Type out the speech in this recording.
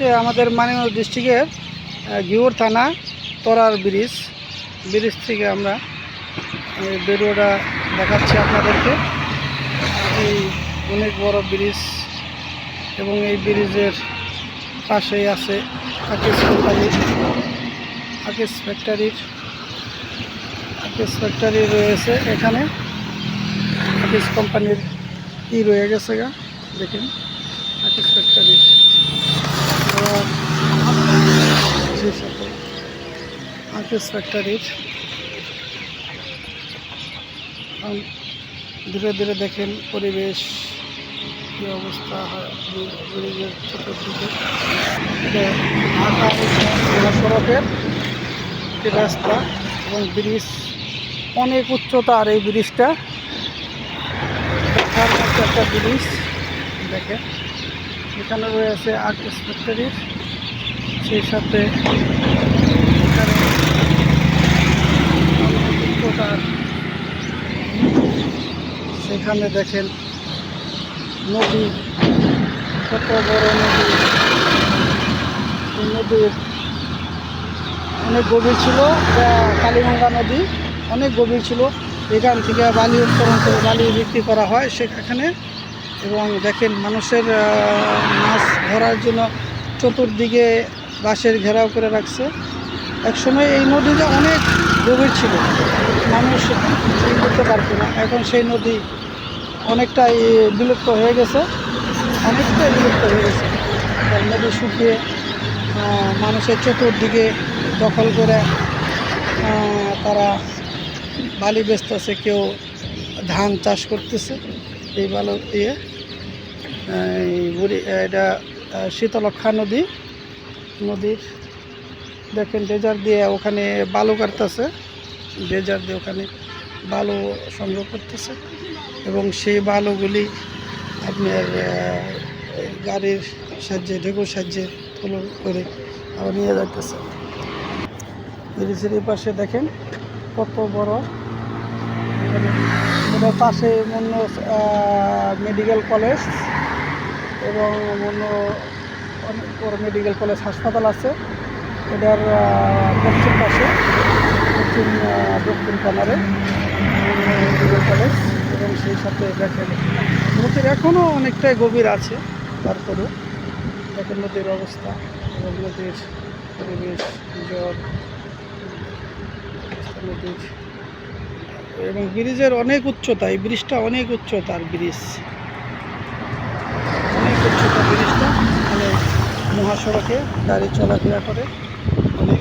হচ্ছে আমাদের মানিকগঞ্জ ডিস্ট্রিক্টের ঘিওর থানা তরার ব্রিজ থেকে আমরা ভিডিওটা দেখাচ্ছি আপনাদেরকে। এই অনেক বড় ব্রিজ এবং এই ব্রিজের পাশেই আছে আকিস কোম্পানি, আকিস ফ্যাক্টরি রয়েছে। এখানে আকিস কোম্পানির রয়ে গেছে গা, দেখেন আকিস ফ্যাক্টরির আকিস ফ্যাক্টরির ধীরে ধীরে দেখেন পরিবেশ কী অবস্থা হয় ব্রিজের চতুর্দিকে। ঢাকা মহাসড়কের একটি রাস্তা এবং ব্রিজ অনেক উচ্চতার। এই ব্রিজটা দেখার মতো একটা ব্রিজ। দেখেন এখানে রয়েছে আকিস ফ্যাক্টরির, সেই সাথে এখানে উচ্চতার। সেখানে দেখেন নদী, কত বড় নদী। নদীর অনেক গভীর ছিল, কালীগঙ্গা নদী অনেক গভীর ছিল। এখান থেকে বালি উত্তোলন করে বালি বিক্রি করা হয় সেখানে। এবং দেখেন মানুষের মাছ ধরার জন্য চতুর্দিকে বাঁশের ঘেরাও করে রাখছে। একসময় এই নদীটা অনেক গভীর ছিল, মানুষ করতে পারতো না। এখন সেই নদী অনেকটাই বিলুপ্ত হয়ে গেছে, নদী শুকিয়ে মানুষের চতুর্দিকে দখল করে তারা বালি বেচতেছে, কেউ ধান চাষ করতেছে। এই বালু এটা শীতলক্ষা নদীর দেখেন ড্রেজার দিয়ে ওখানে বালু কাটতেছে, ড্রেজার দিয়ে ওখানে বালু সংগ্রহ করতেছে এবং সেই বালুগুলি আপনার গাড়ির সাহায্যে ঢেকুর সাহায্যে তোলা করে আবার নিয়ে যাইতেছে। ব্রিজের পাশে দেখেন কত বড়। এটার পাশে মন্য মেডিকেল কলেজ এবং অন্য অনেক বড় মেডিকেল কলেজ হাসপাতাল আছে। এটার দক্ষিণ পাশে দক্ষিণ কর্নারে মেডিকেল কলেজ এবং সেই সাথে দেখেন নদীর এখনও অনেকটাই গভীর আছে। তারপরেও দেখেন নদীর অবস্থা এবং নদীর পরিবেশ, জল, নদীর এবং ব্রিজের অনেক উচ্চতা। এই ব্রিজটা অনেক উচ্চতার ব্রিজ, অনেক উচ্চতা ব্রিজটা। মানে মহাসড়কে গাড়ি চলাফেরা করে অনেক।